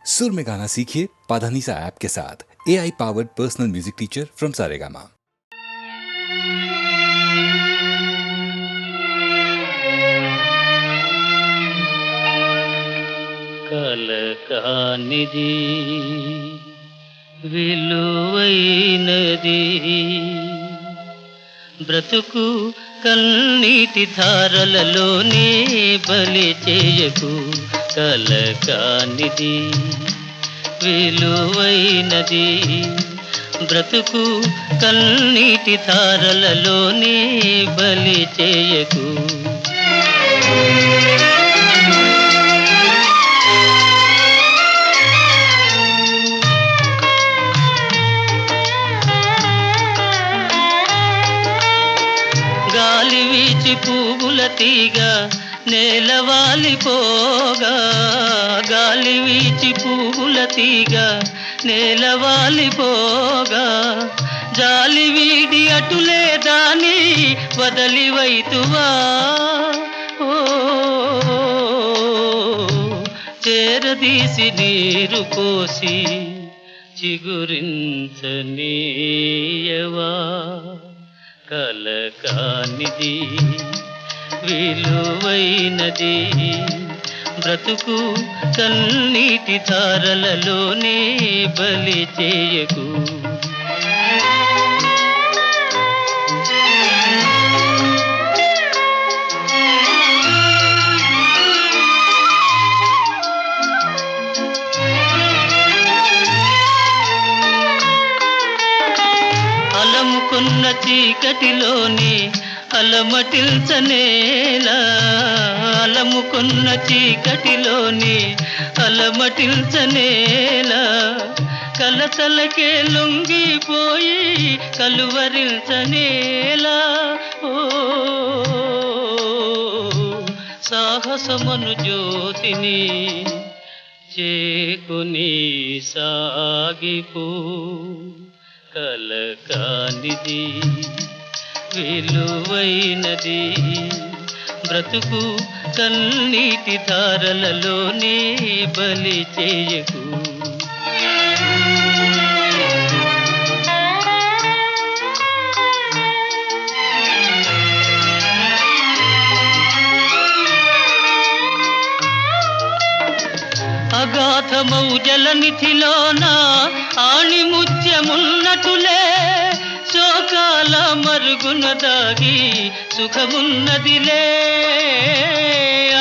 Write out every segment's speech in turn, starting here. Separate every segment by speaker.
Speaker 1: सुर में गाना सीखिए पाधानीसा ऐप के साथ। AI powered personal music teacher from Saregama.
Speaker 2: కలకానిది విలువైనది బ్రతుకు కన్నీటి ధారలలోనే బలి చేయకు. కలకానిది విలువైనది బ్రతుకు కన్నీటి ధారలలోనే బలి చేయకు. గాలి వీచి పువ్వుల తీగ నేలవాలిపోగా, గాలి వీచి పువ్వుల తీగ నేలవాలిపోగా, జాలి వీడి అటులే దాని వదలివైతువా. ఓ చేరదీసి నీరు పోసి చిగురించనీయవా. కలకానిది విలువైనది బ్రతుకు కన్నీటి ధారలలోనే బలి చేయకు. అలముకున్న చీకటిలోని అలమటిల్చనేలా, అలముకున్న చీకటిలోని అలమటిల్చనేలా, కలతలకే లొంగిపోయి కలువరించనేలా. ఓ సాహసమను జ్యోతిని చేకుని సాగిపో. కలకానిది విలువైనది బ్రతుకు కన్నీటి ధారలలోనే బలి చేయకు. అగాధమౌ జలనిధిలోన ఆణిముత్యమున్నటులే, శోకాల మరుగున దాగి సుఖమున్నదిలే.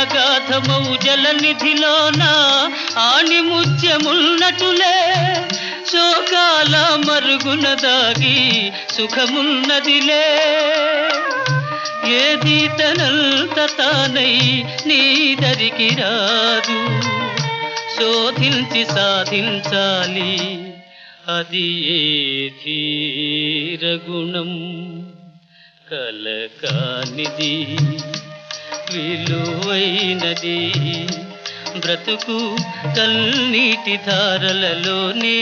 Speaker 2: అగాధమౌ జలనిధిలోన ఆణిముత్యమున్నటులే, శోకాల మరుగున దాగి సుఖమున్నదిలే. ఏది తనంత తానై నీ దరికి రాదు, శోధించి సాధించాలి అది ఏ ధీరగుణం. కలకానిది విలువైనది బ్రతుకు కన్నీటి ధారలలోనే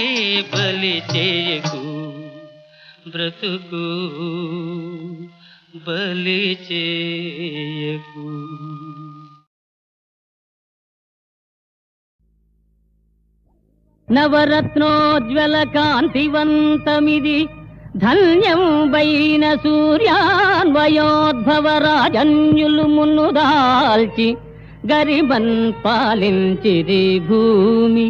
Speaker 2: బలి చేయకు. బ్రతుకు బలి చేయకు.
Speaker 3: నవరత్నోజ్వల కాంతివంతమిది ధన్యం వైన సూర్యాన్వయోద్భవ రాజన్యులు మున్నుదాల్చి గరిమన్ పాలించిరి భూమి.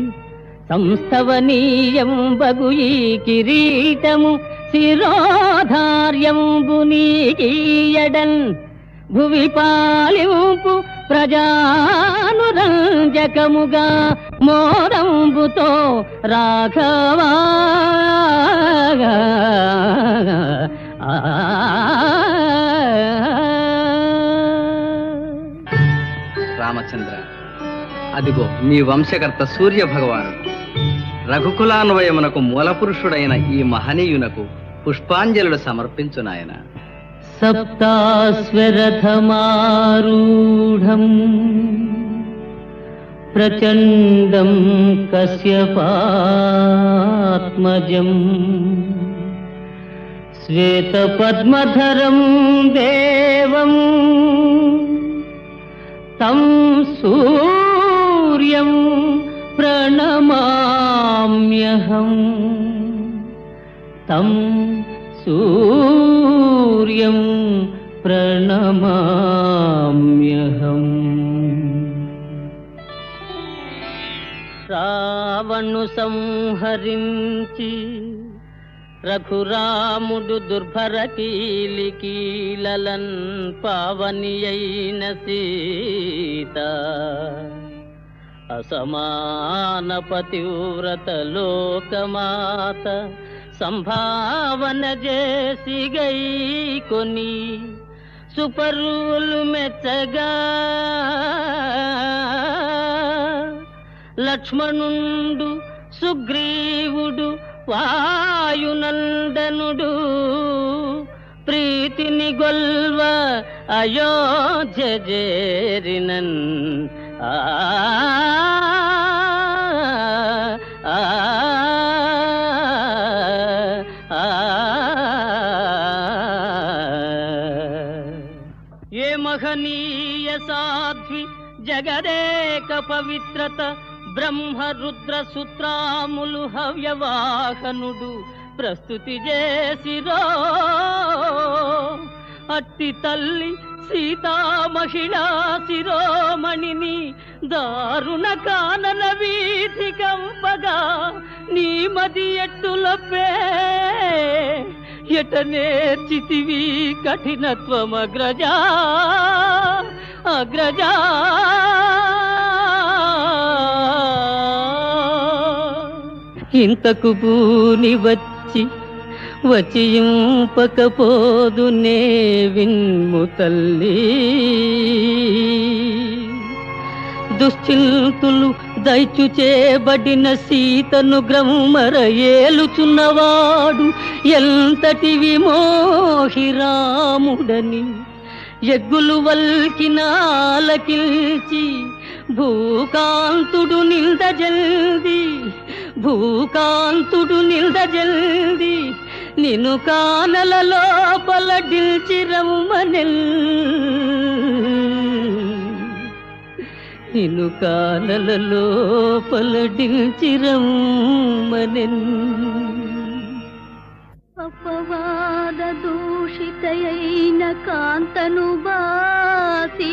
Speaker 3: సంస్థవనీయం బగు ఈ కిరీటము శిరోధార్యంబు నీకీయడన్ భువి పాలింపు ప్రజానురంజకముగా మోరంబుతో రాఘవా.
Speaker 4: రామచంద్ర, అదిగో నీ వంశకర్త సూర్య భగవానుడు. రఘుకులాన్వయమునకు మూలపురుషుడైన ఈ మహనీయునకు పుష్పాంజలుడు సమర్పించు నాయన.
Speaker 3: సప్తాశ్వరథమారూఢం ప్రచండం కశ్యపాత్మజం శ్వేతపద్మధరం దేవం తం సూర్యం ప్రణమామ్యహం తం సూర్యం ప్రణమామ్యహం. రావణు సంహరించి రఘురాముడు దుర్భర కీలికీలన్ పావని అయిన సీత అసమాన పతివ్రత లోకమాత సంభావన చేసి గై కొని సుపరులు మెచ్చగా లక్ష్మణుండు సుగ్రీవుడు వాయునందనుడు ప్రీతిని గొల్వ అయోధ్య చేరినన్. ఆ ఏ మహనీయ సాధ్వి జగదేక పవిత్రత బ్రహ్మ రుద్ర సూత్రాములు హవ్యవాహనుడు ప్రస్తుతి చేసిరో అట్టి తల్లి సీతా మహిళా శిరోమణిని దారుణ కానన వీధి కంపగా నీ మది ఎట్టులపే ఎట నేర్చితివి కఠినత్వమగ్రజా అగ్రజా. ఇంతకు పూని వచియింపకపోదు నే విన్ము తల్లి. దుశ్చింతులు దైచు చేబడిన సీతను గ్రహ్మర ఏలుచున్నవాడు ఎంతటి విమోహిరాముడని ఎగ్గులు వల్కిన ఆలకిల్చి భూకాంతుడు నిల్దజల్ది నిన్ను కానల లోపల డిల్చిరమ్మనెల్ నిన్ను కానల లోపల డిల్చిరమ్మనెల్.
Speaker 5: అపవాద దూషితయైన కాంతను బాసి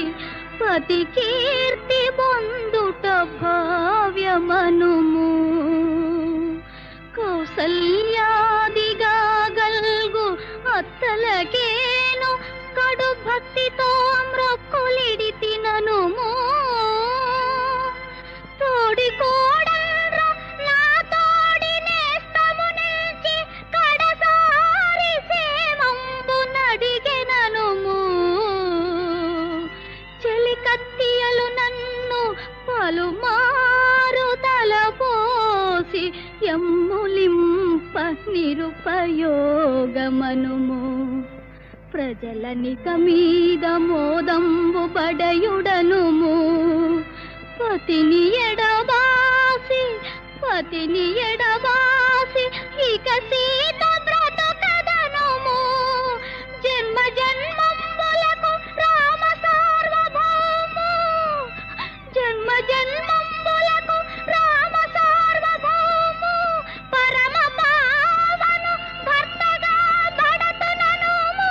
Speaker 5: పతి కీర్తి పొందుట భావ్యమనుము. కౌసల్యాదిగా గల్గు అత్తలకేను కడు భక్తితో మ్రొక్కులిడి తిననుము. తోడి కోడల్రా నా తోడి నేస్తము నిల్చి కడసారి సేవంబు నడిగెననుము. చెలి కత్తియలు నన్ను పలుమారు తలపోసి ఎమ్ములింప నిరుపయోగమనుము. ప్రజలనిక మీద మోదంబు బడయుడనుము. పతిని ఎడబాసి ఇక సీత బ్రతుకదనుము. జన్మ జన్మంబులకు రామ సార్వభౌము. జన్మ జన్మంబులకు రామ సార్వభౌము. పరమ పావను భర్తగా బడతుననుము.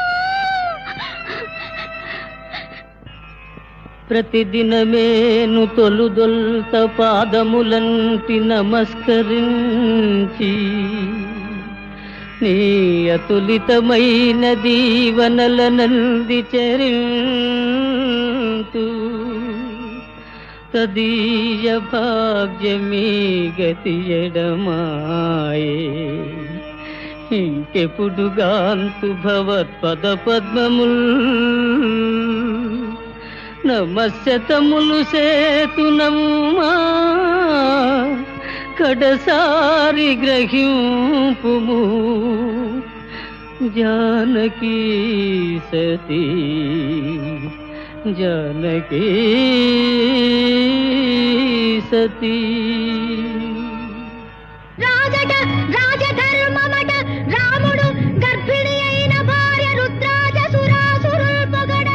Speaker 3: ప్రతిదినమేను తొలుదొల్త పాదములంటి నమస్కరించి నీ అతులితమైన దీవనలనంది చరింతు. తదీయ భాగ్యమీ గతి ఎడమాయే ఇంకెప్పుడుగాంతు భవత్పద పద్మముల్. నమస్యతములు సేతునమ్మా కడసారి గ్రహింపుము. జానకీ సతీ జానకీ సతీ.
Speaker 5: రాజధర్మమట రాముడు గర్భిణి అయిన భార్య రుద్రాజ సురాసురుల్ పొగడ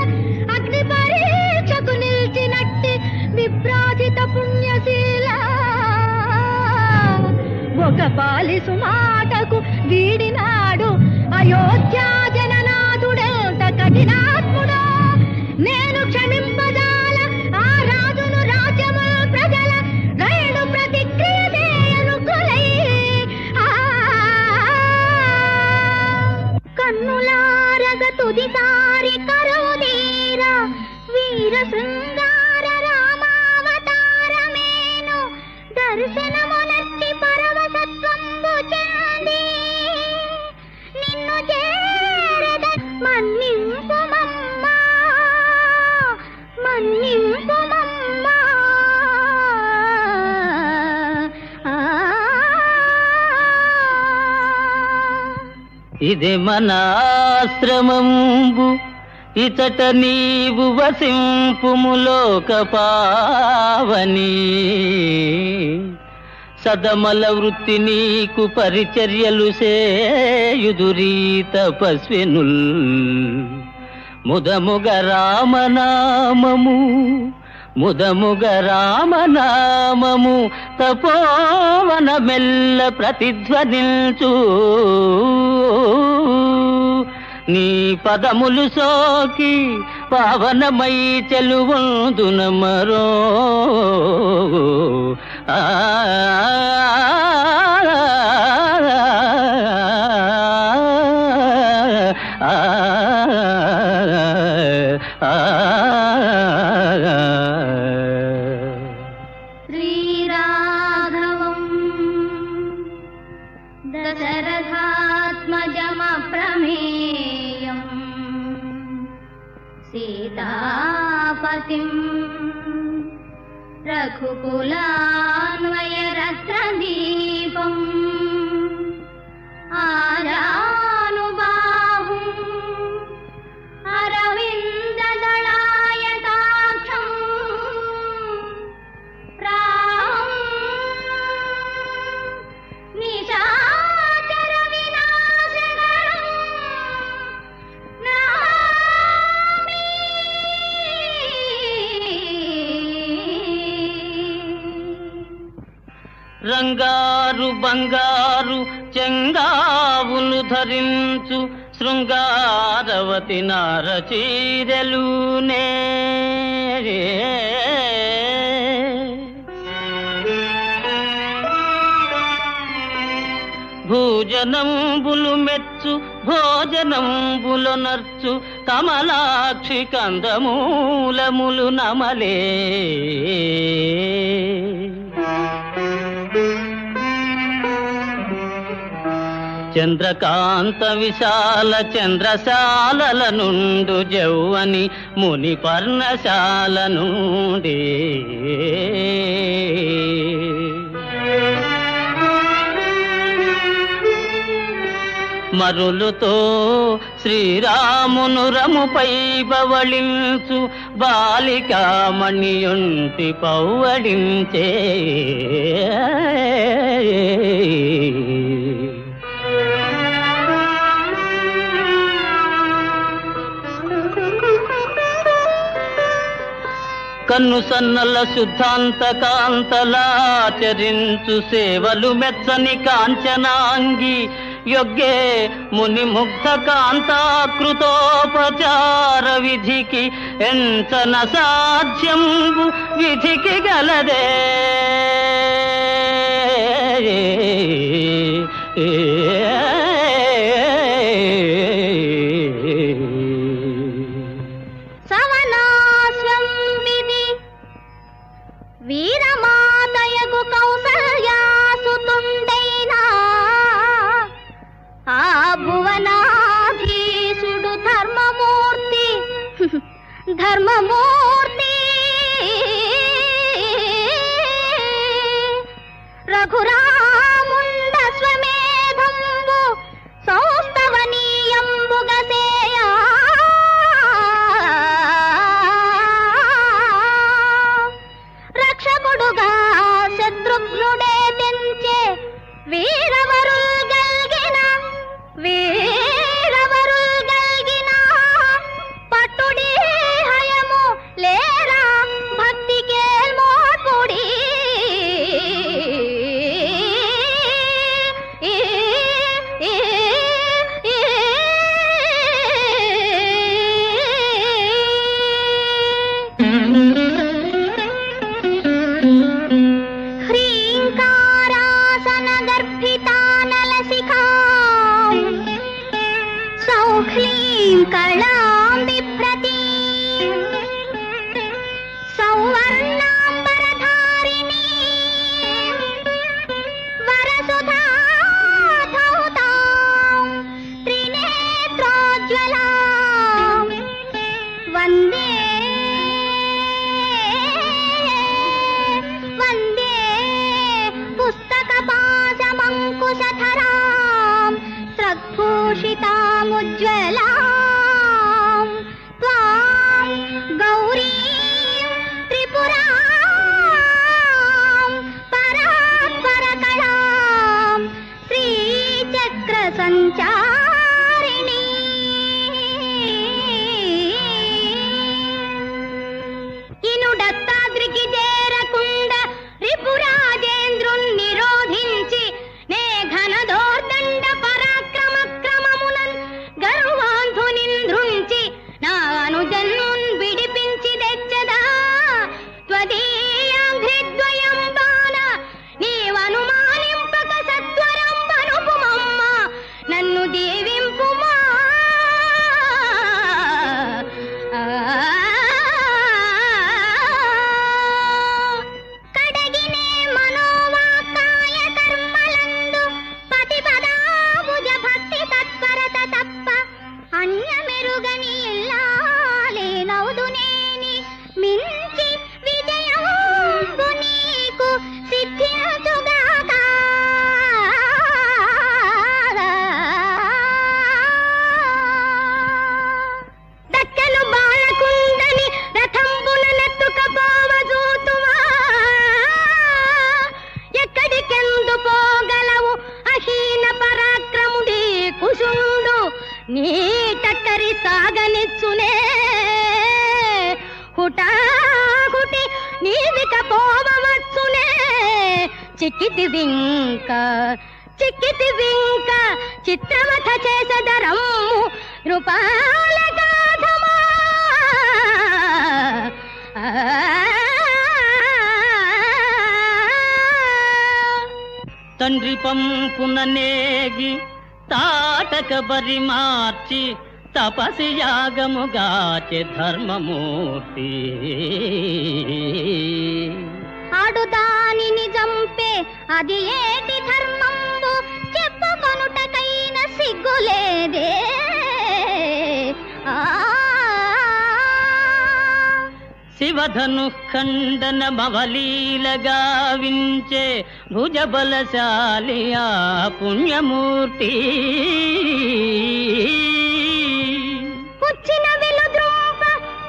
Speaker 5: అగ్ని పరీక్షకు నిల్చినట్టి విభ్రాజిత పుణ్యశీల లోకపాలి సుమాటకు వీడినాడు అయోధ్యా జననాథుడెంత కఠినాత్ముడో నేను క్షమింపజాల ఆ రాజును రాజ్యము ప్రజల రైలు ప్రతిక్రియ చేయనుకులై కన్నులారగ తుదిసారి కరుదీరా వీర శృంగార రామావతారమేను దర్శనమునర్చి పరవశత్వంబు చెంది నిన్ను చేరద మన్నింపుమమ్మా మన్నింపుమమ్మా
Speaker 3: ఇది మన ఆశ్రమంబు ఇచట నీవు వసింపుములోక పావని సదమల వృత్తి నీకు పరిచర్యలు సేయుదురీ తపస్వినుల్ ముదముగ రామనామము ముదముగ రామనామము తపోవన మెల్ల ప్రతిధ్వనిల్చు నీ పదములు సోకి పావనమై చెలువందున మరో ఆ
Speaker 5: శ్రీరాఘవం దశరథాత్మజమప్రమేయం సీతాపతిం రఘుకులాన్వయరత్నదీపం ఆజానుబాహుం అరవిందదళాయతాక్షం రామం నిశాచర వినాశకరం నమామి.
Speaker 3: రంగారు బంగారు చెంగావులు ధరించు శృంగారవతి నారచీరలునే భూజనంబులు మెచ్చు భోజనంబులు నర్చు కమలాక్షి కందమూలములు నమలే చంద్రకాంత విశాల చంద్రశాలల నుండు జౌవని ముని పర్ణశాల నుండి మరులుతో శ్రీరామును రముపై బవళించు బాలికామణియుంటి పౌవడించే కన్ను సన్నల శుద్ధాంత కాంతలాచరించు సేవలు మెచ్చని కాంచనాంగి యొగ్గే ముని ముగ్ధ కాంతాకృతోపచార విధికి ఎంచన సాధ్యంబు విధికి గలదే
Speaker 5: సవనాశ్వం విధి వీరమాతయగు కౌసల్యాసుతుండైనా ఆ భువనాధీసుడు ధర్మమూర్తి ధర్మమూర్తి రఘురాముండ స్వమేధంబు సౌస్తవనీయంబుగసేయా రక్షకుడుగా శత్రుఘ్నుడే తెంచే వీరవరుల్ గల్గిన పట్టుడి హయము లేరా భక్తికే మోపుడి ఓంకారాసన గర్భితానలశిఖా సౌఖ్లీం కళాం బిభ్రతి సౌవర్ణాంబరధారిణీ వరసుధాధౌతాం త్రినేత్రోజ్వలాం వందే వందే పుస్తకపాశమంకుశధరాం స్రగ్భూషితాముజ్వలాం త్వాం గౌరీం త్రిపురాం పరాత్పరకళాం శ్రీచక్ర సంచారిణీ ఇనుడత్తాద్రికి చేరకుండ రిపురాజేంద్రున్ నిరోధించి నే ఘనదోర్దండ పరాక్రమ క్రమమునన్ గర్వాంధునింద్రుంచి నా అనుజన్మున్ విడిపించి తెచ్చదా త్వదీయాంఘ్రిద్వయం బాణ నీవనుమానింపక సత్వరం వనుపుమమ్మ నన్ను దీవింపుమా కడగినే మనోవాకాయ కర్మలందు పతిపదాబుజ భక్తి తత్పరత తప్ప అన్యమెరుగని ఇల్లాలేనవుదునేని మించి విజయంబు నీకు సిద్ధించుగాక దక్కలు బాలకుందని రథంబున నెత్తుకపోవజూతువా ఎక్కడికెందు పోగలవు అహీన పరాక్రముడి కుశుండు నీ టక్కరి సాగనిచ్చునే హుటాహుటి నీవిక పోవచ్చునే చిక్కితి వింక చిత్రవథ చేసదరమ్ము రూపాల గాధమా
Speaker 3: తండ్రి పంపున నేగి తాటక బరి మార్చి తపసి యాగముగాచె ధర్మమూర్తి
Speaker 5: ఆడు దానిని జంపే అది ఏటి ధర్మంబు చెప్పుకొనుటకైన సిగ్గులేదే ఆ
Speaker 3: శివధను ఖండన మవలీలగా వించే భుజబలశాలి ఆ పుణ్యమూర్తి
Speaker 5: పుచ్చిన వెలుద్రూప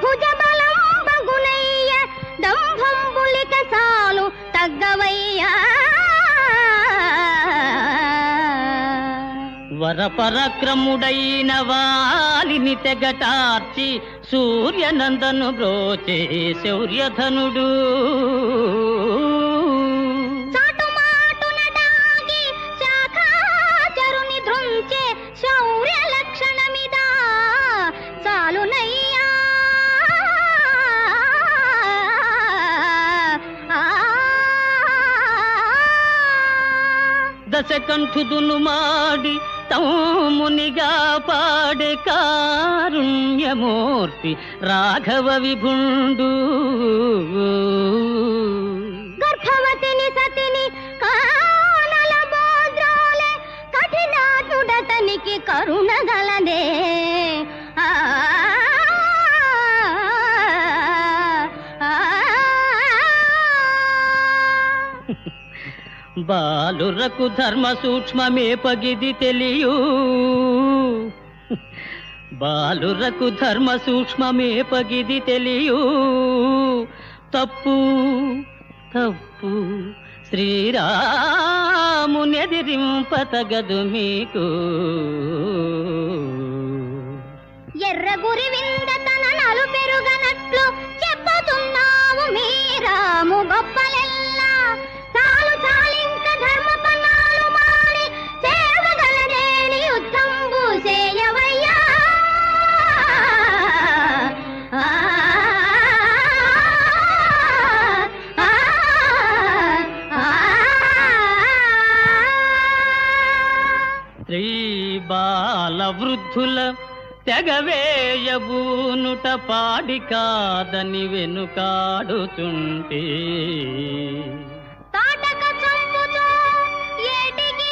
Speaker 5: భుజబలం బగునయ్య దంభంబులిక సాలు తగ్గవయ్యా
Speaker 3: వరపరక్రముడైన వాలిని తెగటార్చి సూర్యనందను బ్రోచే శౌర్యధనుడు
Speaker 5: చాటుమాటున దాగి శాఖాచరుని ధృంచే శౌర్య లక్షణమిదా చాలునయ్యా
Speaker 3: దశకంఠుదును మాడి తమ్మునిగా పాడే కారుణ్యమూర్తి రాఘవ విభుండు
Speaker 5: గర్భవతిని సతిని కానల బోద్రోలే కఠినాతుడతనికి కరుణ గలదే ఆ
Speaker 3: బాలురకు ధర్మ సూక్ష్మమే పగిది తెలియు బాలురకు ధర్మ సూక్ష్మమే పగిది తెలియు తప్పు తప్పు శ్రీరామునెదిరింపతగదు మీకు
Speaker 5: ఎర్రగురి వింద తన నలు పెరుగనట్లు చెప్పుతున్నావు మీరాము గొప్పలెల్లా చాలు చాలింక ధర్మ పన్నాలు మారి సేవగలదేని యుద్ధంబు చేయవయ్యా ఆ
Speaker 3: స్త్రీ బాల వృద్ధుల తెగవేయబూనుట పాడి కాదని వెనుకాడుచుంటే
Speaker 5: తాటక చంపుతో ఏటికి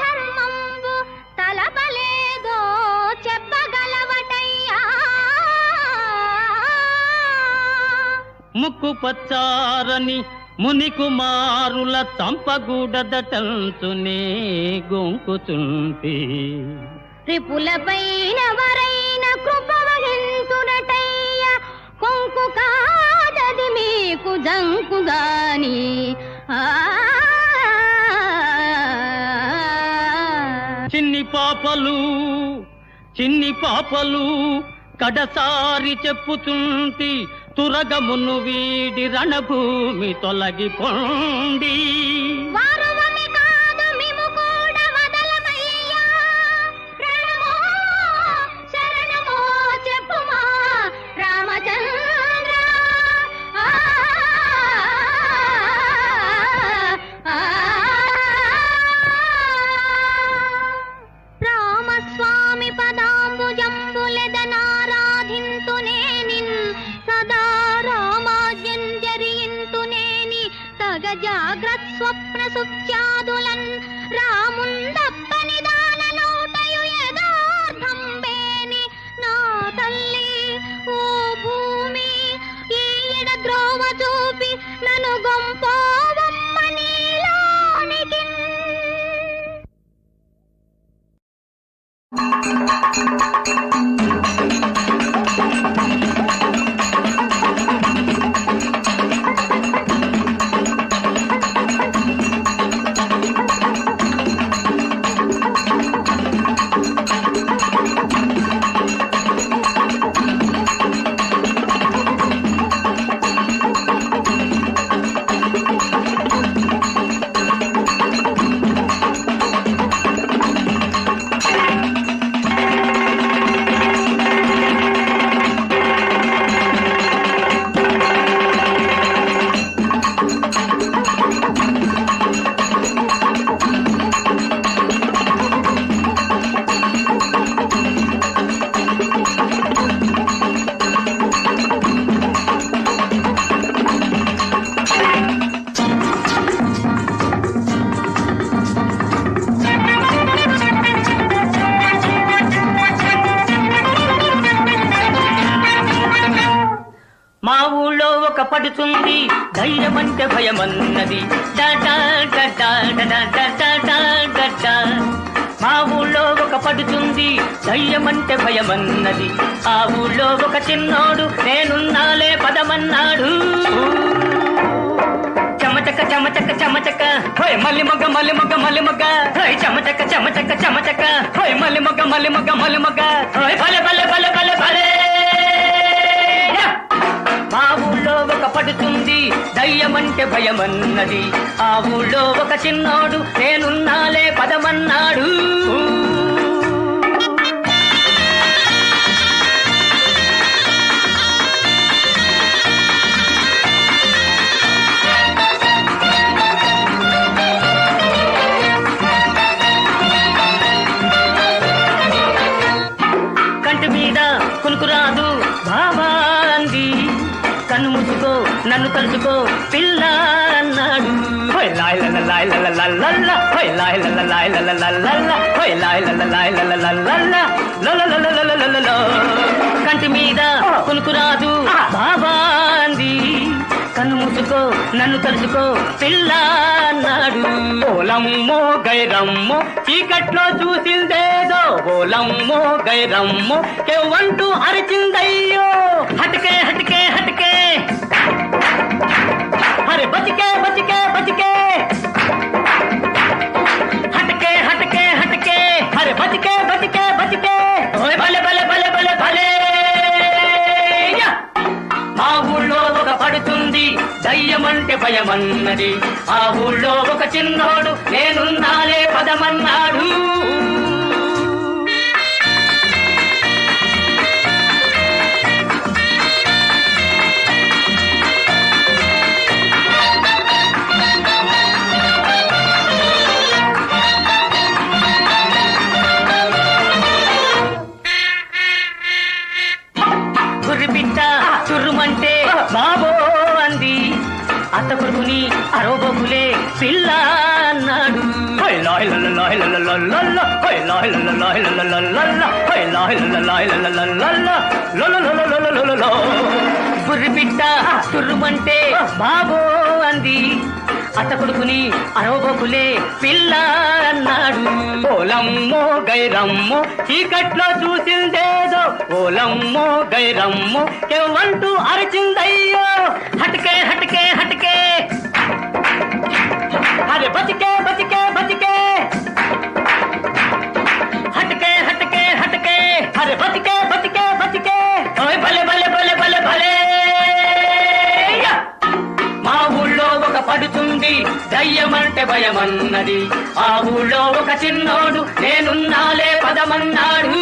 Speaker 5: ధర్మంబు తలపలేదో చెప్పగలవటయ్యా.
Speaker 3: ముక్కు పచ్చారని ముని కుమారుల చంపగూడదటంచునే గొంకుచుంటే
Speaker 5: రిపులపైన వరైన కృప వహింతునటయ్య. కొంకు కాదది మీకు జంకుగాని
Speaker 3: చిన్ని పాపలు కడసారి చెప్పుచుంటి తురగమును వీడి రణభూమి తొలగిపోండి.
Speaker 5: వారువమి కాదు మిము కూడా వదలమయ్యా. రణమో శరణమో చెప్పుమా రామచంద్ర. రామస్వామి పదాంబుజంబులెదనారాధింతునే నిన్ సదా రామాజ్ఞంజరింతునేని తగ జాగ్రత్ స్వప్న సుత్యాదులన్ రాముందప్పని దాననౌటయు యదార్థంబేని నా తల్లి ఓ భూమి ఈయడ ద్రోవ చూపి నన్ను గొంపోవమ్మ నీలోనికి.
Speaker 2: మా ఊళ్ళో ఒక పడుతుంది ధైర్యమంటే భయమన్నది. మా ఊళ్ళో ఒక పడుతుంది ధైర్యమంటే భయమన్నది. ఆ ఊళ్ళో ఒక చిన్నోడు నేనున్నాలే పదమన్నాడు. చమచక చమచక చమచక హోయ్ మల్లి మొగ్గ మల్లి మొగ్గ మల్లి మొగ్గ హోయ్ చమచక చమచక చమచక హోయ్ మల్లి మొగ్గ మల్లి మొగ్గ మల్లి మొగ్గ హోయ్ భలే భలే భలే భలే భలే. మా ఊళ్ళో ఒక పడుతుంది దయ్యమంటే భయమన్నది. ఆ ఊళ్ళో ఒక చిన్నోడు నేనున్నాలే పదమన్నాడు. కంటి మీద కునుకురాదు బావా అంది. కన్ను మూసుకో నన్ను తలుచుకో పిల్ల అన్నాడు. హోయ్ లాయ్ లల్ల లాయ్ లల్ల లల్ల హోయ్ లాయ్ లల్ల లాయ్ లల్ల లల్ల హోయ్ లాయ్ లల్ల లాయ్ లల్ల లల్ల. కంటి మీద కునుకురాదు బాబా అంది. కన్ను మూసుకో నన్ను తలుచుకో పిల్ల అన్నాడు. ఓలమ్మో గైరమ్మో చీకట్లో చూసిందేదో ఓలమ్మో గైరమ్మో కేవంటూ అరిచిందయ్యో. హటకే హటకే హటకే అరే బతికే బతికే బతికే హటకే హటకే హటకే అరే బతికే బతికే బతికే ఓయ్ భలే భలే భలే భలే భలే. మా ఊళ్ళో ఒక పడుతుంది దయ్యమంటే భయమన్నది. ఆ ఊళ్ళో ఒక చిన్నోడు నేనున్నాలే పదమన్నాడు. బుర్రి బిడ్డ తుర్రుమంటే బాబో అంది, అత్త కొడుకుని అరవబోకులే పిల్ల అన్నాడు. ఓలమ్మో గైరమ్మో చీకట్లో చూసిందేదో, ఓలమ్మో గైరమ్మో కేవంటూ అరిచిందయ్యో. హటకే హటకే హటకే అరే బతికే బతికే బతికే, హటకే హటకే హటకే అరే బతికే బతికే బతికే. ఓయ్ భలే భలే భలే భలే భలే. మా ఊళ్ళో ఒక పడుతుంది దయ్యమంటే భయమన్నది, ఆ ఊళ్ళో ఒక చిన్నోడు నేనున్నాలే పదమన్నాడు.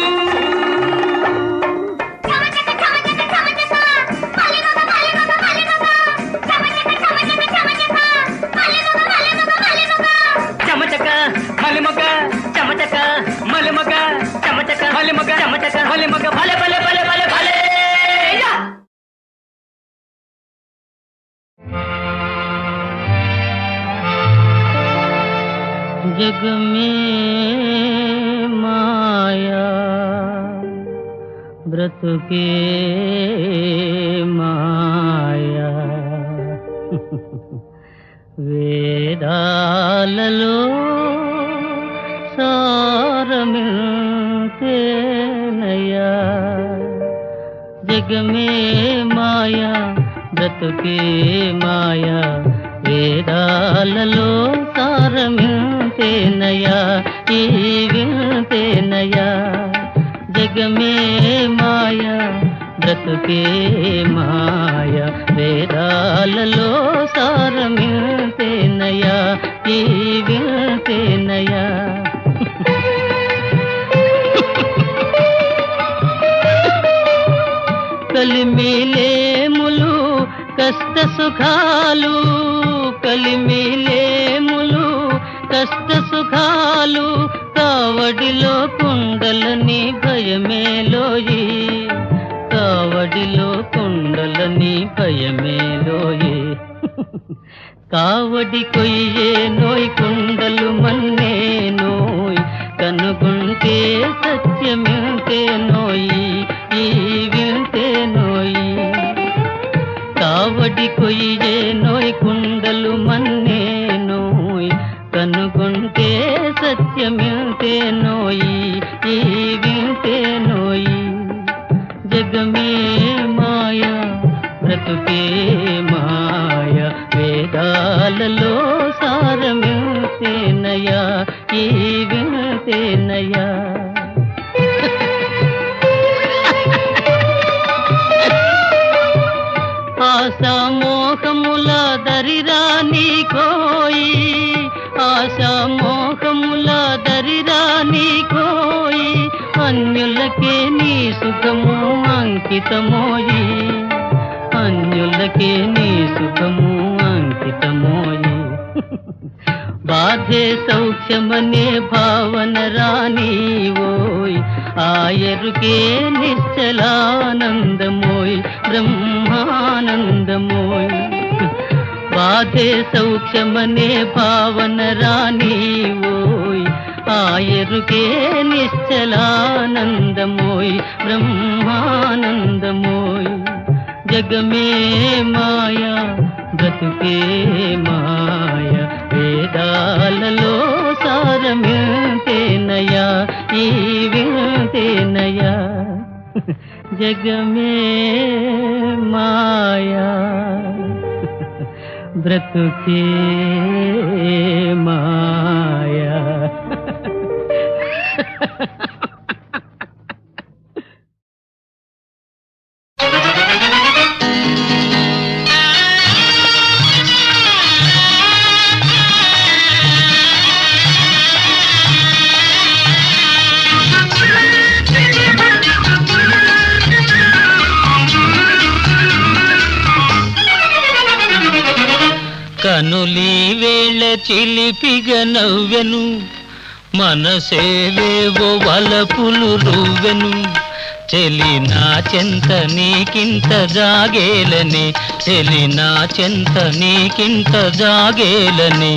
Speaker 2: చమచక మలిమగ చమచక మలిమగ చమచక మలిమగ చమచక మలిమగ భలే భలే భలే భలే భలే.
Speaker 3: जग में माया व्रत के माया వేదాలలో సారమిల్తేనయ్యా. జగ మే మాయా బ్రతుకే మాయా, వేదాలలో సారమిల్తేనయ్యా ఈ విల్తేనయ్యా. జగ మే మాయా బ్రతుకే మాయా, వేదాలలో సారమిల్తేనయ్యా ఈ విల్తేనయ్యా. కలిమిలేములు కష్ట సుఖాలు, కలిమిలేములు కష్ట సుఖాలు, కావడిలో కుండలని భయమేలోయి, కావడిలో కుండలని భయమేలోయి. కావడి కొయ్యే నోయ్ కుండలు మన్నే నోయ్, కనుగొంటే సత్యమింతే నోయి ఈ వింతే నోయి. కావడి కొయ్యే నోయ్ కుండలు మన్నే నోయ్, కనుగొంటే సత్యమింతే నోయి ఈ వింతే నోయి. జగమే మాయా బ్రతుకే మాయా, వేదాలలో సారమిల్తేనయ్యా ఈ విల్తేనయ్యా. ఆశామోహముల దరిరాని కోయి, ఆశామోహముల దరిరాని కోయి, అన్యులకే నీ సుఖము అంకితమోయి, అన్యులకే నీ సుఖము అంకితమోయి. బాధే సౌఖ్యమనే భావన రాని ఓయ్, ఆయరుకే నిశ్చలానందమోయ్ బ్రహ్మానందమోయ్. బాధే సౌఖ్యమనే భావన రాని ఓయ్, ఆయరుకే నిశ్చలానందమోయ్ బ్రహ్మానందమోయ్. జగమే మాయా బ్రతుకే మాయా, వేదాలలో సారమిల్తేనయ్యా ఈ విల్తేనయ్యా. జగమే మాయా బ్రతుకే మాయా. కనులీ వేళ చిలిపిగ నవ్వెను, మనసేవేవో వలపులు రువ్వెను. చెలి నా చెంత నీకింత జాగేలని, చెలి నా చెంత నీకింత జాగేలని.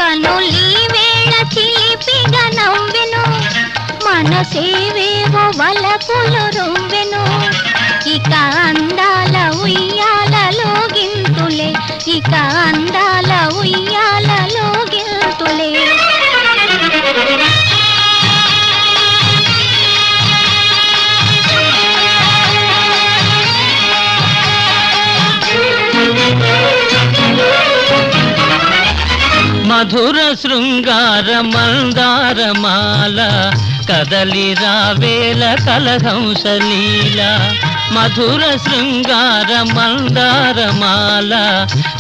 Speaker 5: కనులీ వేళ చిలిపిగ నవ్వెను, మనసేవేవో వలపులు రువ్వెను ఇక అందాల ఉయ్యాలలో గింతులే ఇక అందాల ఉయ్యాలలో గింతులే
Speaker 3: మధుర శృంగార మందారమాల కదలి రావేల కలహంసలీల మధుర శృంగార మందారమాల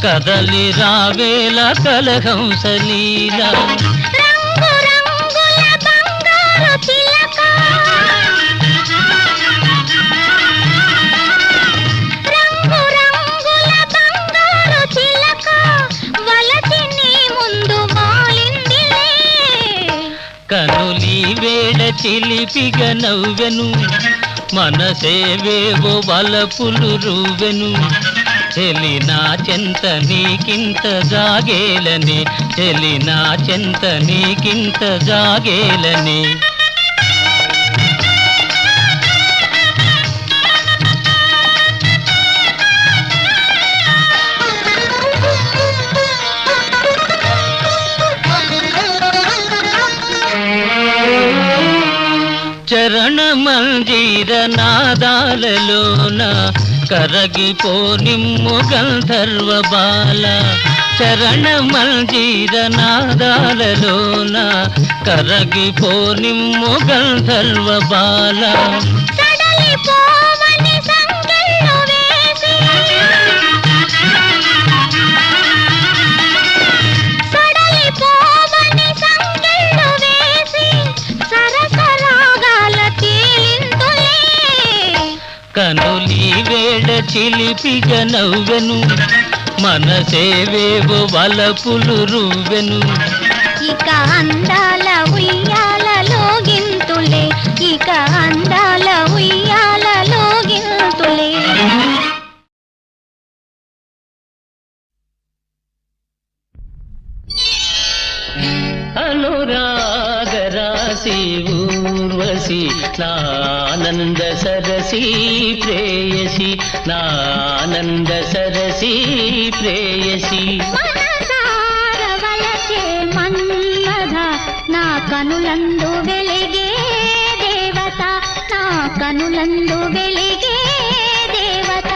Speaker 3: కదలి రావేల కలహంసలీల
Speaker 5: రంగు రంగుల బంగారు చిలక రంగు రంగుల బంగారు చిలక వలచి నీ ముందు వాలిందిలే
Speaker 3: కనులి వేళ చిలిపిగ నవ్వెను మనసేవేవో వలపులు రువ్వెను చెలి నా చెంత నీకింత జాగేలని చెలి నా చెంత నీకింత జాగేలని చరణ మంజీర నాదాలలోన కరగిపో నిమ్ము గంధర్వ బాల చరణ మంజీర నాదాలలోన కరగిపో నిమ్ము గంధర్వ బాల
Speaker 5: సడలిపోవని సంకెళ్ళు వేసి సడలిపోవని సంకెళ్ళు వేసి సరసరాగాల తేలిందులే
Speaker 3: కనులి వేళ చిలిపిగ నవ్వెను మనసేవేవో వలపులు రువ్వెను
Speaker 5: ఇక అందాల ఉయ్యాలలో గింతులే ఇక అందాల ఉయ్యాలలో గింతులే
Speaker 3: అనురాగరాశి ఊర్వశి నానంద సరసి ప్రేయసి నానంద సరసి ప్రేయసి
Speaker 5: మనసార వలచే మన్మథ నా కనులందు వెలిగే దేవత నా కనులందు వెలిగే దేవత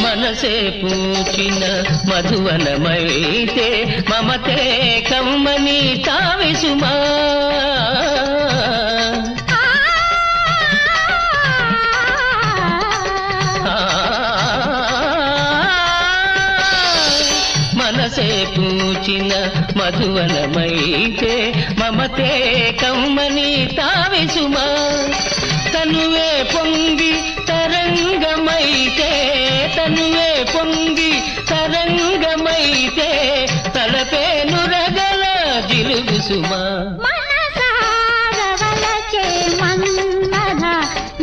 Speaker 3: మనసే పూచిన మధువనమైతే మమతే కమ్మని తావిసుమా మనసే పూచిన మధువనమైతే మమతే కమ్మని తావిసుమా తనువే పొంగి తరంగమైతే తనువే పొంగి తరంగమైతే తలపేను రగల జిలుగు సుమా
Speaker 5: మనసార వలచే మన్మథ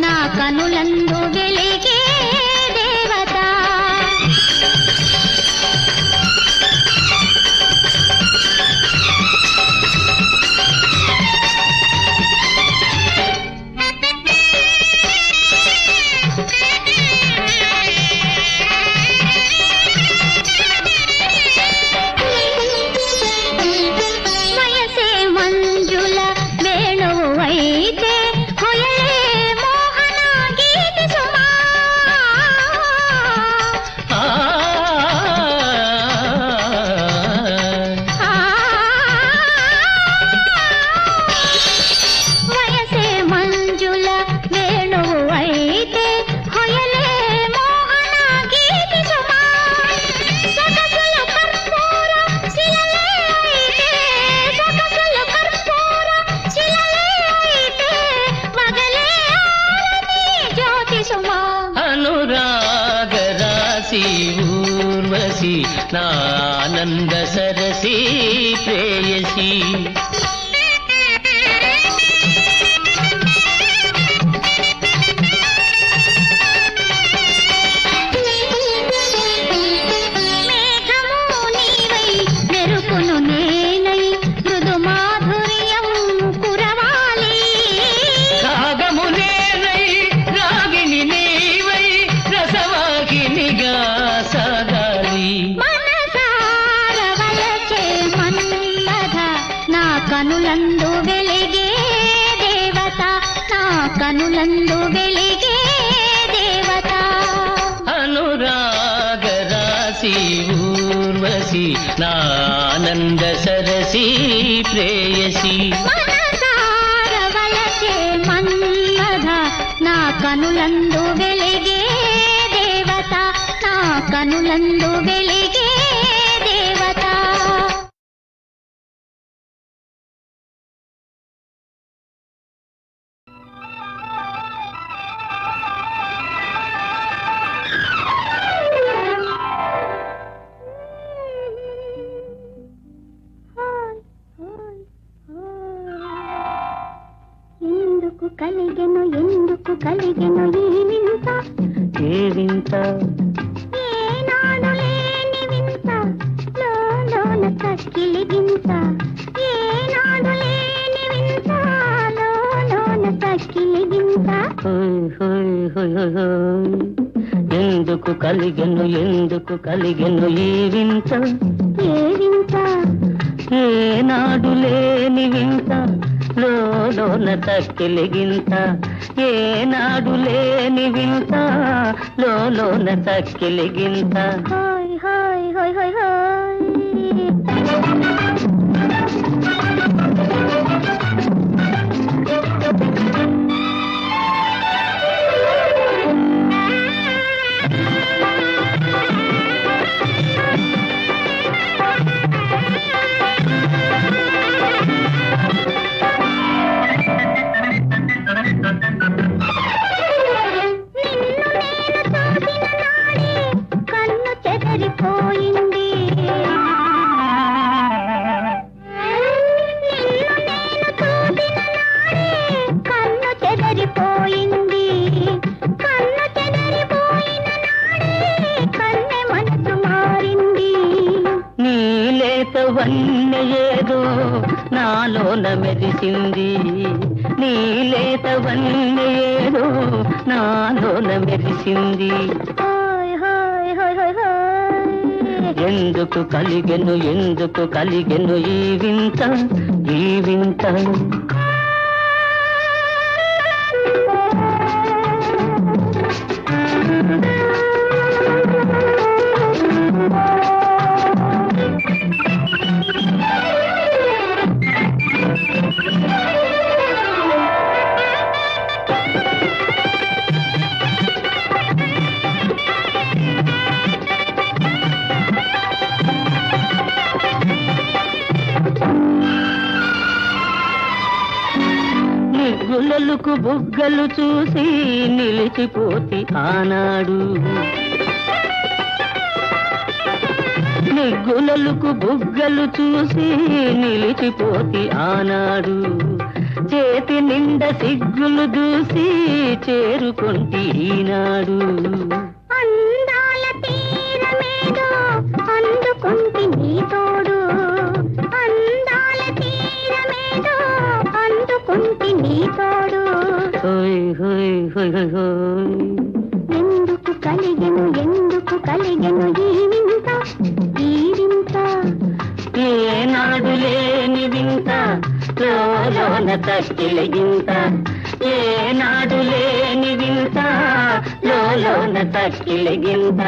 Speaker 5: నా కనులందు వెలిగే దేవత వయసే మంజుల వేణువు అయితే కొయలే మోహన గీతి సుమా వయసే మంజుల వేణువు అయితే కొయలే మోహన గీతి సుమా సొగసుల కర్పూర శిలలే అయితే సొగసుల కర్పూర శిలలే అయితే వగలే ఆరని జ్యోతి సుమా
Speaker 3: అనురాగరాశి ఊర్వశి నానంద సరసి ప్రేయసి
Speaker 5: కనులందు వెలిగే దేవత, నా కనులందు వెలిగే దేవత.
Speaker 3: అనురాగ రాశి ఊర్వశి నానంద సరసి ప్రేయసి.
Speaker 5: మనసార వలచే మన్మథ, నా కనులందు వెలిగే దేవత, నా కనులందు వెలిగే దేవత. ఎందుకు కలిగెను ఈ వింత,
Speaker 3: ఏ వింత
Speaker 5: ఏనాడు లేని వింత, లోన తక్కిలి వింత, ఏనాడు లేని వింత, లోన తక్కిలి వింత.
Speaker 3: హోయ్ హోయ్ హోయ్ హోయ్ హోయ్. ఎందుకు కలిగెను ఈ వింత,
Speaker 5: ఏ వింత,
Speaker 3: ఏనాడు లేని వింత, లోన తక్కిలిగింత, ఏనాడు లేని వింత, లోన తక్కిలిగింత.
Speaker 5: హోయ్ హోయ్ హోయ్ హోయ్ హోయ్.
Speaker 3: ఏదో నాలోన మెరిసింది, నీలేతవన్నీ ఏదో నాలోన మెరిసింది. ఎందుకు కలిగెను ఈ వింత, ఈ వింత. నిగ్గులకు బుగ్గలు చూసి నిలిచిపోతి ఆనాడు, నిగ్గులకు బుగ్గలు చూసి నిలిచిపోతి ఆనాడు. చేతి నిండా సిగ్గులు దూసి చేరుకుంటి ఈనాడు.
Speaker 5: అందాల తీరమేదో అందుకుంటి నీ తోడు, అందాల తీరమేదో అందుకుంటి నీ తోడు.
Speaker 3: హోయ్ హోయ్ హోయ్ హోయ్ హోయ్.
Speaker 5: ఎందుకు కలిగెను ఈ వింత, ఈ వింత.
Speaker 3: ఏనాడు లేని వింత, లోన తక్కిలిగింత, ఏనాడు లేని వింత, లోన తక్కిలిగింత.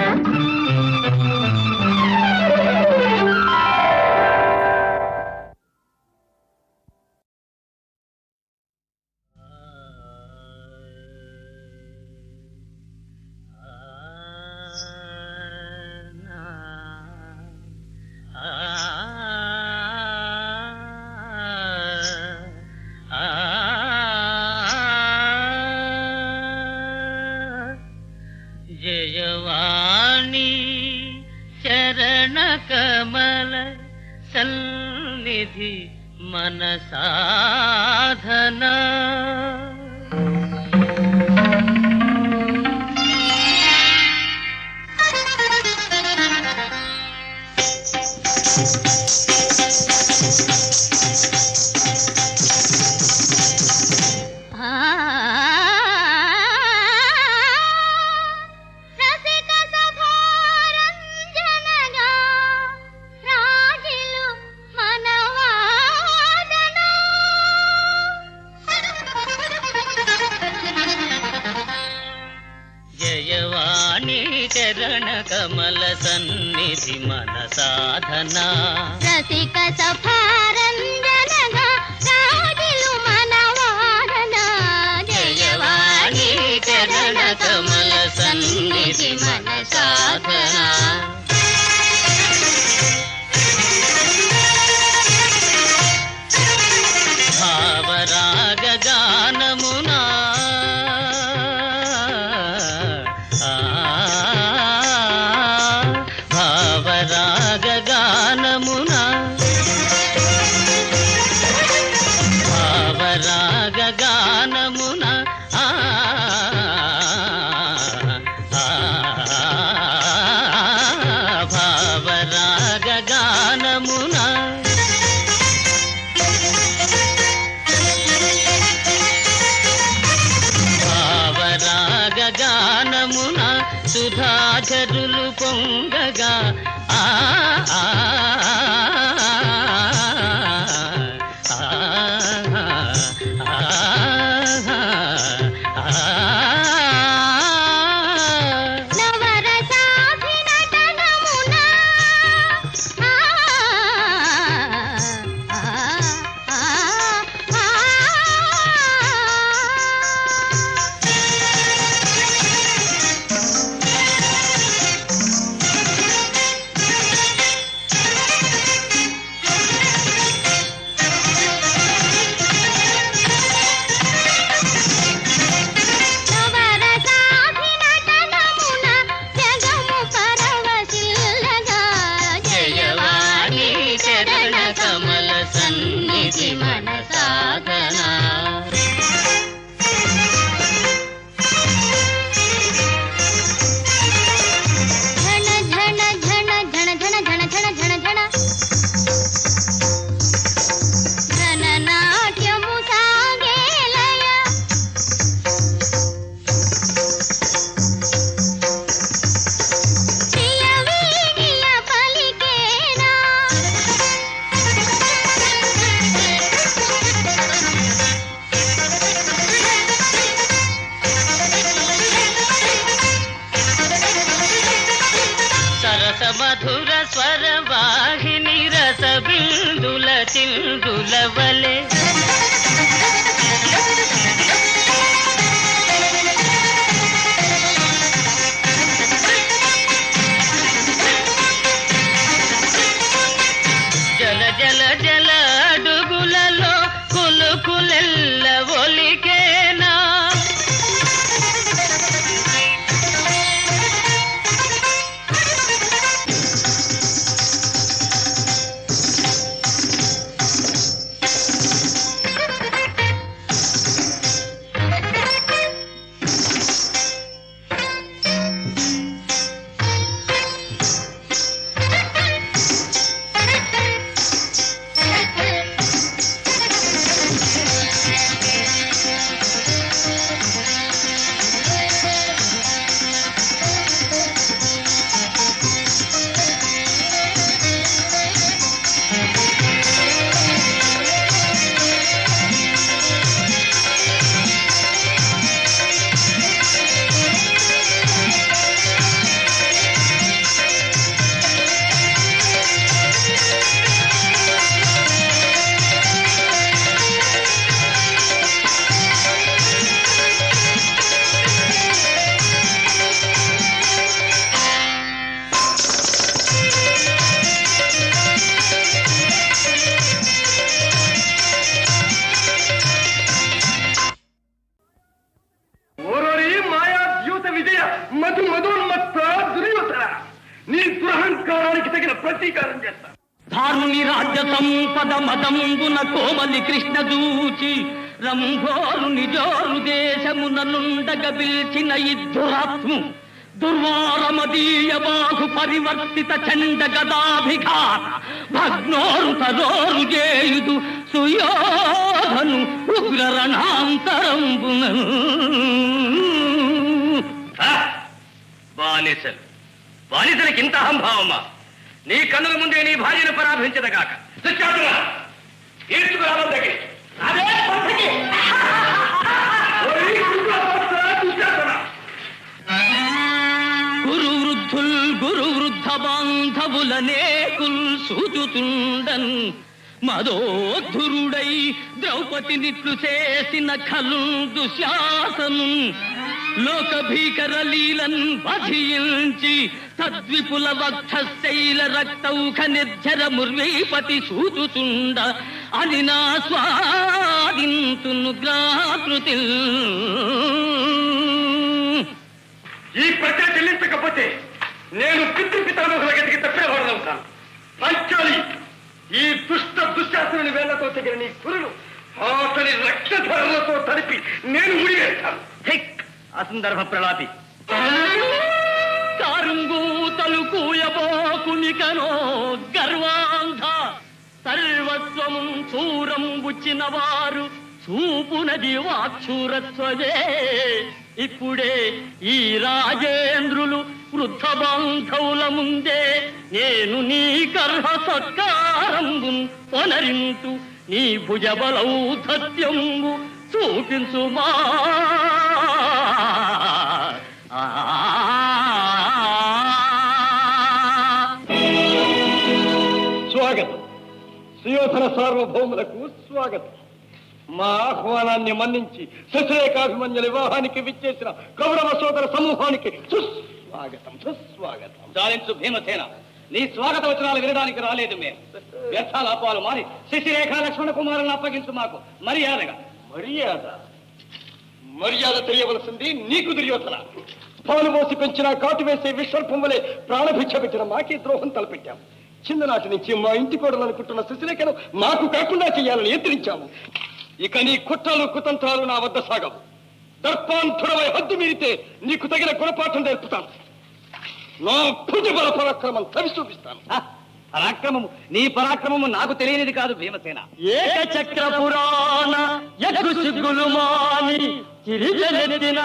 Speaker 3: జయవాణి చరణ కమల సన్నిధి మన సాధన.
Speaker 5: రాజులు మనవాదన
Speaker 2: చరణ కమల సన్నిధి మన సాధన
Speaker 5: రసిక సఫారంజనగా రాజులు మన వాదన
Speaker 2: జయవాణి చరణ కమల సన్నిధి మన సాధన భావరాగ గానమునా భావరాగ గానమునా భావరాగ గానమునా భావరాగ గానమునా భావరాగ గానమున సుధాచరులు పొంగగా ఆ ఆ, ఆ,
Speaker 5: నవరసాభినటనమున నవరసాభినటనమున జగము పరవశిల్లగా
Speaker 2: జయవాణి చరణ కమల సన్నిధి మన సాధన
Speaker 5: ఝణ ఝణ ఝణ ఝణ ఝణ ఝణ ఝణ ఝణ ఝణ ఘన నాట్యము సాగేలయ ప్రియ వీణియ పలికేనా
Speaker 2: సరస మధుర స్వర వాహిని రస బిందుల చిందుల వలె జల జల జల అడుగులలో కులుకులెల్ల ఒలికేనా
Speaker 6: ఓరోరి మాయాద్యూత విజయ మధు మధోన్మత్త దుర్యోధన నీ దురహంకారానికి తగిన ప్రతీకారం చేస్తా
Speaker 2: ధారుని రాజ్య సంపద మదంబున కోమలి కృష్ణ దూచి రంభోరు నిజోరు దేశముననుండగ పిలిచిన ఇద్దురాత్ము దుర్వారమదీయ బాహు పరివర్తిత చండ గదాభిఘాత భగ్నోరు తరోరు చేయుదు సుయోధను ఉగ్ర రణాంతరంబున
Speaker 6: బానిసలు బానిసలకి ఇంత అహంభావమా నీ కన్నుల ముందే నీ భార్యను పరాభించదగాక ఈడ్చుకురావద్దకి అదే పద్ధతి. ఓరి దుర్యోధన, దుశ్శాసన.
Speaker 2: గురు వృద్ధుల్ చూచుచుండన్ మదోధురుడై ద్రౌపదినిట్లు చేసిన ఖలు దుశ్శాసను లోక భీకర లీలన్ వధించి తద్విపుల వక్షశైల రక్తౌఖ నిర్జర ముర్వీపతి సూచుచుండ అని నా స్వాదింతును గ్రాకృతి.
Speaker 6: ఈ ప్రజ చెల్లించకపోతే నేను పితృపితామహుల గతికి తప్పినవాడవుతాను. పంచాలి, ఈ దుష్ట దుశ్శాసనుని వేళ్లతో తెగిన నీ కురులు అతని రక్తధారలతో తడిపి నేను ముడివేస్తాను.
Speaker 2: అసందర్భ ప్రలాపి తారుంగూతలు కూయబోకునికనో గర్వాంధ సర్వస్వము చూరం బుచ్చిన వారు చూపునది వాక్షూరత్వజే. ఇప్పుడే ఈ రాజేంద్రులు వృద్ధ బాంధవుల ముందే నేను నీ కర్హ సత్కారంబు పొనరింతు నీ భుజబలౌధత్యంబు చూపించుమా.
Speaker 6: స్వాగతం. సుయోధన సార్వభౌములకు స్వాగతం. మా ఆహ్వానాన్ని మన్నించి శశిరేఖాభిమన్యుల వివాహానికి విచ్చేసిన కౌరవ సోదర సమూహానికి సుస్వాగతం, సుస్వాగతం.
Speaker 4: చాలించు భీమసేన, నీ స్వాగత వచనాలు వినడానికి రాలేదు మేము. వ్యర్థాల అపాలు మారి శశిరేఖ లక్ష్మణ కుమారులను అప్పగించు మాకు మర్యాదగా.
Speaker 6: మర్యాద మర్యాద తెలియవలసింది నీకు దుర్యోధన. పాలు మోసి పెంచిన కాటు వేసే విశ్వల్పం వలె ప్రాణభిక్ష పెట్టిన మాకే ద్రోహం తలపెట్టాము. చిన్ననాటి నుంచి మా ఇంటి కోడలు అనుకుంటున్న శశిరేఖను మాకు కాకుండా చేయాలని ఎత్తిరించాము. ఇక నీ కుట్రలు కుతంత్రాలు నా వద్ద సాగవు. దర్పాంతుడమై హద్దు మీరితే నీకు తగిన గుణపాఠం నేర్పుతాను. నా భుజబల పరాక్రమం తవి చూపిస్తాను.
Speaker 4: పరాక్రమము, నీ పరాక్రమము నాకు తెలియనిది కాదు భీమసేన.
Speaker 2: ఏకచక్ర పురాణ యగు సిగ్గులు మాని తిరిగెత్తిన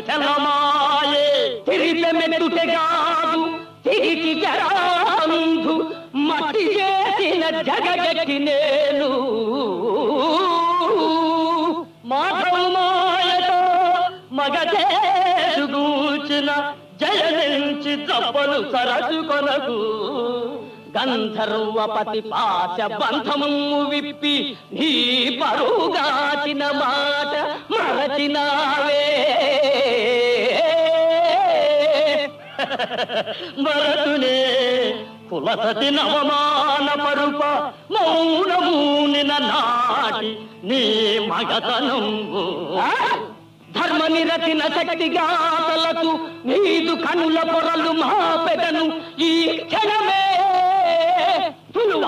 Speaker 2: తెలమాయే తిరిగెమెట్టుటెగాదు తిరిగి జరాంధు మట్టి చేసిన జగగట్టి నేను మాధవమాయతో మగజేరుగూచిన జయనించి తప్పలు సరసు కొనకు గంధర్వపతి పాశ బంధము విప్పి నీ పరుగాచిన మాట మరచినావే. మరతునే కులసతి నవమాన పరుప మౌనమూనిన నాటి నీ మగతనంబు ధర్మ నిరతిన శక్తి గాతలకు నీదు కనుల పొరలు మా పెదను ఈ క్షణమే తులువ.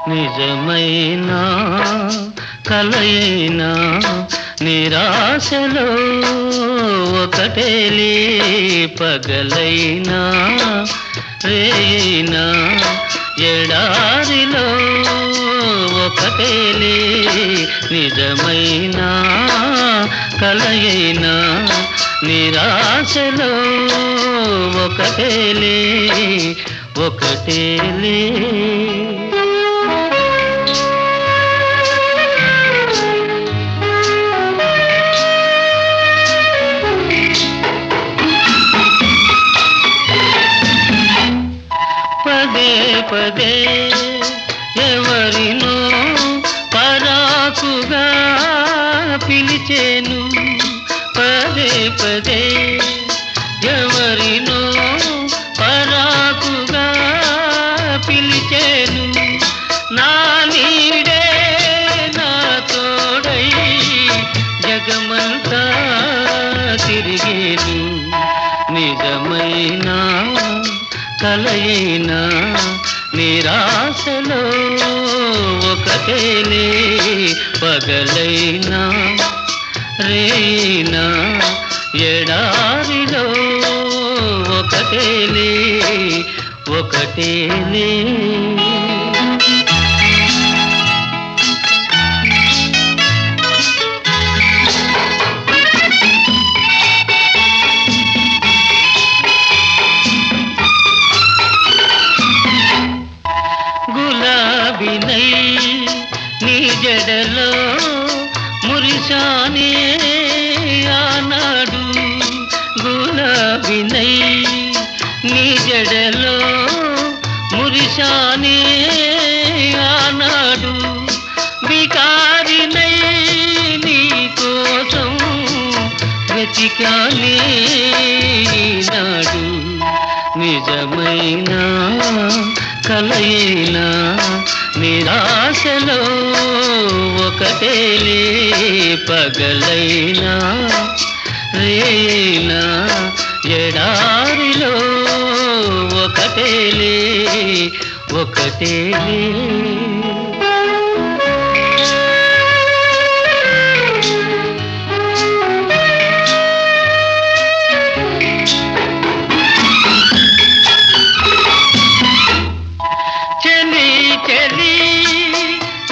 Speaker 2: నిజమైనా కలయినా నిరాశలో ఒకటేలే పగలైనా రేయినా ఎడారిలో ఒకటేలే నిజమైనా కలయినా నిరాశలో ఒకటేలే ఒకటేలే. పదే పదే ఎవరినో పరాకుగా పిలిచేను, పదే పదే ఎవరినో పరాకుగా పిలిచేను. నా నీడే నా తోడై జగమంతా తిరిగేను. నిజమైన కలయినా నిరాశలో ఒకటేలే పగలైనా రేయినా ఎడారిలో ఒకటేలే ఒకటేలే.
Speaker 3: నీ జడలో మురిశానే ఆనాడు వికారినై నీ కోసం వెతికానే నాడు నిజమైన కలయినా నిరాశలో ఒకటేలే పగలైనా రేనా ఎడారిలో ఒకటేలే ఒకటేలే చెలి చెలి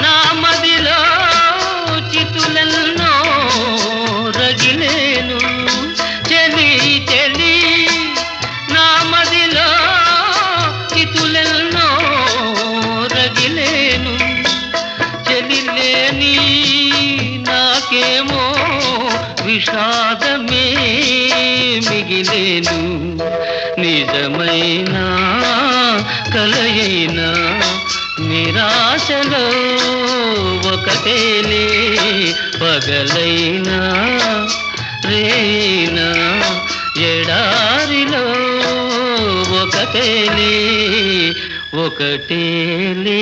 Speaker 3: నా మదిలో చితులెన్నో రగిలేను చెలి చెలి నా మదిలో చితులెన్నో రగిలేను చెలి లేని నాకేమో విషాదమే మిగిలేను నిజమైన కలయినా నిరాశలో ఒకటేలే పగలైనా రేనా ఎడారిలో ఒకటేలే ఒకటేలే